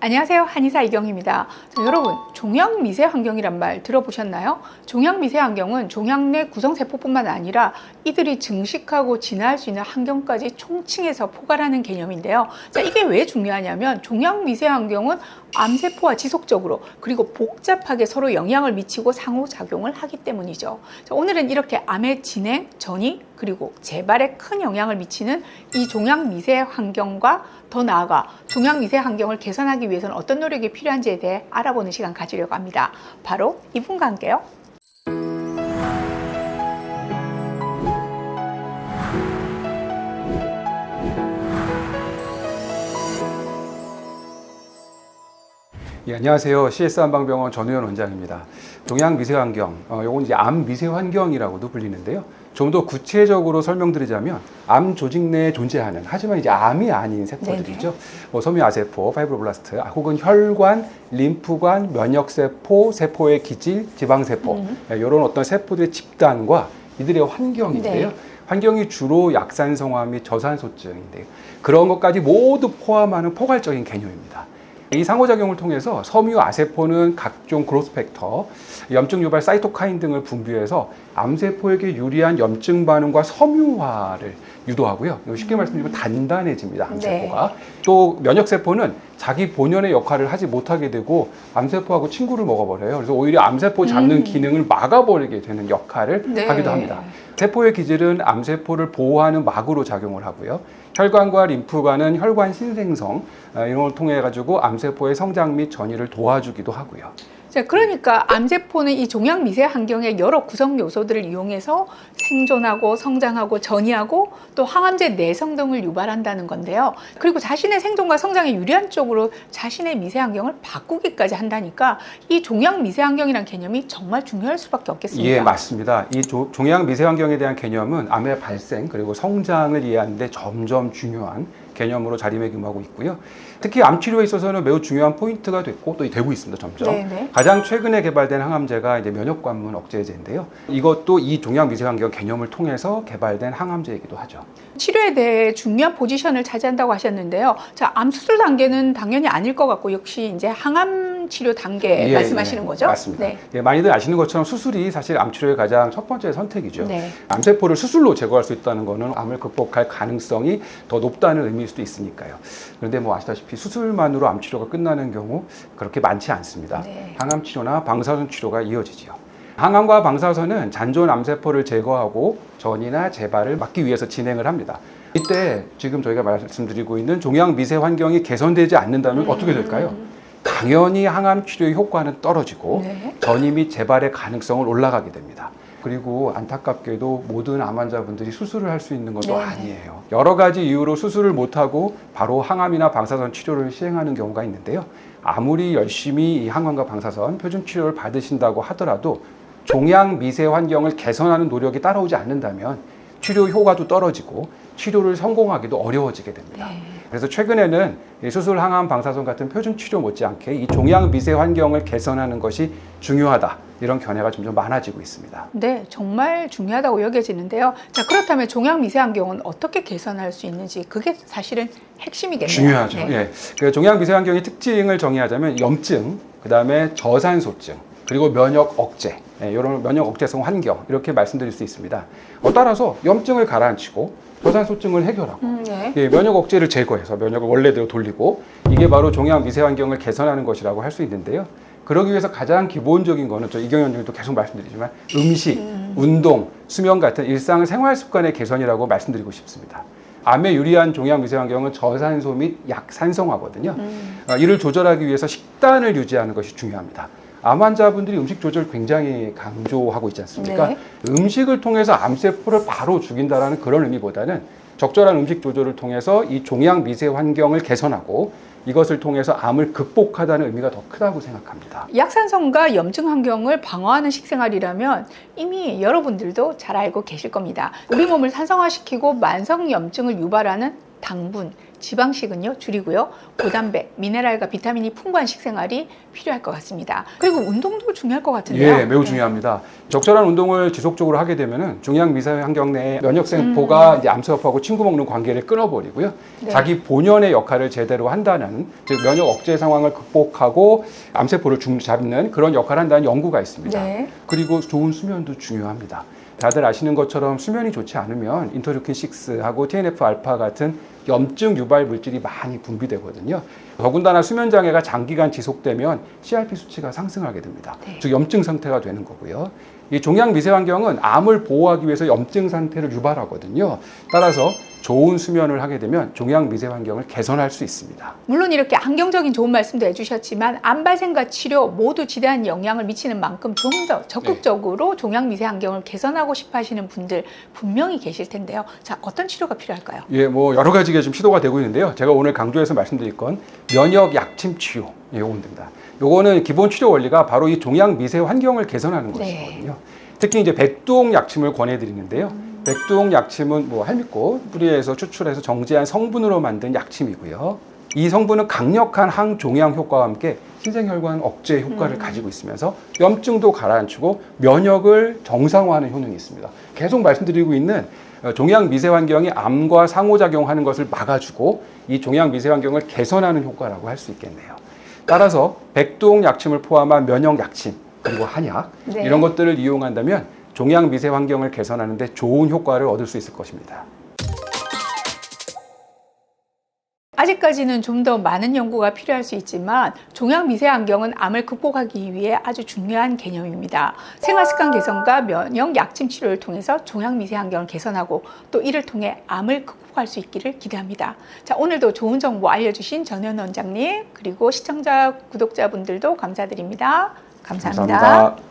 안녕하세요. 한의사 이경희입니다. 자, 여러분, 종양 미세 환경이란 말 들어보셨나요? 종양 미세 환경은 종양 내 구성세포뿐만 아니라 이들이 증식하고 진화할 수 있는 환경까지 총칭해서 포괄하는 개념인데요. 자, 이게 왜 중요하냐면 종양 미세 환경은 암세포와 지속적으로 그리고 복잡하게 서로 영향을 미치고 상호작용을 하기 때문이죠. 자, 오늘은 이렇게 암의 진행, 전이 그리고 재발에 큰 영향을 미치는 이 종양 미세 환경과 더 나아가 종양 미세 환경을 개선하기 위해서는 어떤 노력이 필요한지에 대해 알아보는 시간 가지려고 합니다. 바로 이분과 함께요. 예, 안녕하세요. CS한방병원 전우현 원장입니다. 종양 미세환경, 요건 이제 암 미세환경이라고도 불리는데요. 좀 더 구체적으로 설명드리자면 암 조직 내에 존재하는 하지만 이제 암이 아닌 세포들이죠. 섬유아세포, 파이브로블라스트, 혹은 혈관, 림프관, 면역세포, 세포의 기질, 지방세포 이런 어떤 세포들의 집단과 이들의 환경인데요. 네. 환경이 주로 약산성화 및 저산소증인데요. 그런 것까지 모두 포함하는 포괄적인 개념입니다. 이 상호작용을 통해서 섬유아세포는 각종 그로스 팩터, 염증 유발 사이토카인 등을 분비해서 암세포에게 유리한 염증 반응과 섬유화를 유도하고요. 쉽게 말씀드리면 단단해집니다, 암세포가. 네. 또 면역세포는 자기 본연의 역할을 하지 못하게 되고 암세포하고 친구를 먹어버려요. 그래서 오히려 암세포 잡는 기능을 막아버리게 되는 역할을 네. 하기도 합니다. 세포의 기질은 암세포를 보호하는 막으로 작용을 하고요. 혈관과 림프관은 혈관 신생성 이런 걸 통해 가지고 암세포의 성장 및 전이를 도와주기도 하고요. 자, 그러니까 암세포는 이 종양 미세 환경의 여러 구성 요소들을 이용해서 생존하고 성장하고 전이하고 또 항암제 내성 등을 유발한다는 건데요. 그리고 자신의 생존과 성장에 유리한 쪽으로 자신의 미세 환경을 바꾸기까지 한다니까 이 종양 미세 환경이라는 개념이 정말 중요할 수밖에 없겠습니다. 예, 맞습니다. 이 종양 미세 환경에 대한 개념은 암의 발생 그리고 성장을 이해하는 데 점점 중요한 개념으로 자리매김하고 있고요. 특히 암 치료에 있어서는 매우 중요한 포인트가 됐고 또 되고 있습니다. 점점. 네네. 가장 최근에 개발된 항암제가 이제 면역관문 억제제인데요. 이것도 이 종양 미세 환경 개념을 통해서 개발된 항암제이기도 하죠. 치료에 대해 중요한 포지션을 차지한다고 하셨는데요. 자, 암 수술 단계는 당연히 아닐 것 같고 역시 이제 항암 치료 단계 말씀하시는 거죠? 맞습니다. 네. 예, 많이들 아시는 것처럼 수술이 사실 암 치료의 가장 첫 번째 선택이죠. 네. 암세포를 수술로 제거할 수 있다는 것은 암을 극복할 가능성이 더 높다는 의미일 수도 있으니까요. 그런데 뭐 아시다시피 수술만으로 암 치료가 끝나는 경우 그렇게 많지 않습니다. 네. 항암 치료나 방사선 치료가 이어지죠. 항암과 방사선은 잔존 암세포를 제거하고 전이나 재발을 막기 위해서 진행을 합니다. 이때 지금 저희가 말씀드리고 있는 종양 미세 환경이 개선되지 않는다면 어떻게 될까요? 당연히 항암 치료의 효과는 떨어지고 네. 전이 및 재발의 가능성은 올라가게 됩니다. 그리고 안타깝게도 모든 암 환자분들이 수술을 할 수 있는 것도 네. 아니에요. 여러 가지 이유로 수술을 못하고 바로 항암이나 방사선 치료를 시행하는 경우가 있는데요. 아무리 열심히 이 항암과 방사선 표준 치료를 받으신다고 하더라도 종양 미세 환경을 개선하는 노력이 따라오지 않는다면 치료 효과도 떨어지고 치료를 성공하기도 어려워지게 됩니다. 네. 그래서 최근에는 이 수술, 항암, 방사선 같은 표준 치료 못지않게 이 종양 미세 환경을 개선하는 것이 중요하다. 이런 견해가 점점 많아지고 있습니다. 네, 정말 중요하다고 여겨지는데요. 자, 그렇다면 종양 미세 환경은 어떻게 개선할 수 있는지 그게 사실은 핵심이겠네요. 중요하죠. 네. 예. 그 종양 미세 환경의 특징을 정의하자면 염증, 그다음에 저산소증, 그리고 면역 억제, 이런 면역 억제성 환경 이렇게 말씀드릴 수 있습니다. 따라서 염증을 가라앉히고 저산소증을 해결하고 네. 예, 면역 억제를 제거해서 면역을 원래대로 돌리고 이게 바로 종양 미세 환경을 개선하는 것이라고 할 수 있는데요. 그러기 위해서 가장 기본적인 거는 저 이경희 원장님도 계속 말씀드리지만 음식, 운동, 수면 같은 일상 생활 습관의 개선이라고 말씀드리고 싶습니다. 암에 유리한 종양 미세 환경은 저산소 및 약산성화거든요. 이를 조절하기 위해서 식단을 유지하는 것이 중요합니다. 암 환자분들이 음식 조절 굉장히 강조하고 있지 않습니까? 네. 음식을 통해서 암세포를 바로 죽인다라는 그런 의미보다는 적절한 음식 조절을 통해서 이 종양 미세 환경을 개선하고 이것을 통해서 암을 극복하다는 의미가 더 크다고 생각합니다. 약산성과 염증 환경을 방어하는 식생활이라면 이미 여러분들도 잘 알고 계실 겁니다. 우리 몸을 산성화시키고 만성 염증을 유발하는 당분, 지방식은요 줄이고요. 고단백, 미네랄과 비타민이 풍부한 식생활이 필요할 것 같습니다. 그리고 운동도 중요할 것 같은데요. 예, 매우 중요합니다. 적절한 운동을 지속적으로 하게 되면은 종양 미세 환경 내에 면역세포가 이제 암세포하고 친구 먹는 관계를 끊어버리고요. 네. 자기 본연의 역할을 제대로 한다는, 즉 면역 억제 상황을 극복하고 암세포를 잡는 그런 역할을 한다는 연구가 있습니다. 네. 그리고 좋은 수면도 중요합니다. 다들 아시는 것처럼 수면이 좋지 않으면 인터루킨 6하고 TNF-알파 같은 염증 유발 물질이 많이 분비되거든요. 더군다나 수면 장애가 장기간 지속되면 CRP 수치가 상승하게 됩니다. 네. 즉 염증 상태가 되는 거고요. 이 종양 미세 환경은 암을 보호하기 위해서 염증 상태를 유발하거든요. 따라서 좋은 수면을 하게 되면 종양 미세 환경을 개선할 수 있습니다. 물론 이렇게 안경적인 좋은 말씀도 해주셨지만 암 발생과 치료 모두 지대한 영향을 미치는 만큼 좀 더 적극적으로 종양 미세 환경을 개선하고 싶어 하시는 분들 분명히 계실 텐데요. 자, 어떤 치료가 필요할까요? 예, 뭐 여러 가지가 지금 시도가 되고 있는데요. 제가 오늘 강조해서 말씀드릴 건 면역 약침 치료. 예, 요겁니다. 요거는 기본 치료 원리가 바로 이 종양 미세 환경을 개선하는 네. 것이거든요. 특히 이제 백두홍 약침을 권해드리는데요. 백두홍 약침은 뭐 할미꽃 뿌리에서 추출해서 정제한 성분으로 만든 약침이고요. 이 성분은 강력한 항종양 효과와 함께 신생혈관 억제 효과를 가지고 있으면서 염증도 가라앉히고 면역을 정상화하는 효능이 있습니다. 계속 말씀드리고 있는 종양 미세 환경이 암과 상호작용하는 것을 막아주고 이 종양 미세 환경을 개선하는 효과라고 할 수 있겠네요. 따라서 백두홍 약침을 포함한 면역 약침 그리고 한약 네. 이런 것들을 이용한다면 종양 미세 환경을 개선하는 데 좋은 효과를 얻을 수 있을 것입니다. 아직까지는 좀 더 많은 연구가 필요할 수 있지만 종양 미세 환경은 암을 극복하기 위해 아주 중요한 개념입니다. 생활습관 개선과 면역 약침 치료를 통해서 종양 미세 환경을 개선하고 또 이를 통해 암을 극복할 수 있기를 기대합니다. 자, 오늘도 좋은 정보 알려주신 전현 원장님 그리고 시청자 구독자분들도 감사드립니다. 감사합니다. 감사합니다.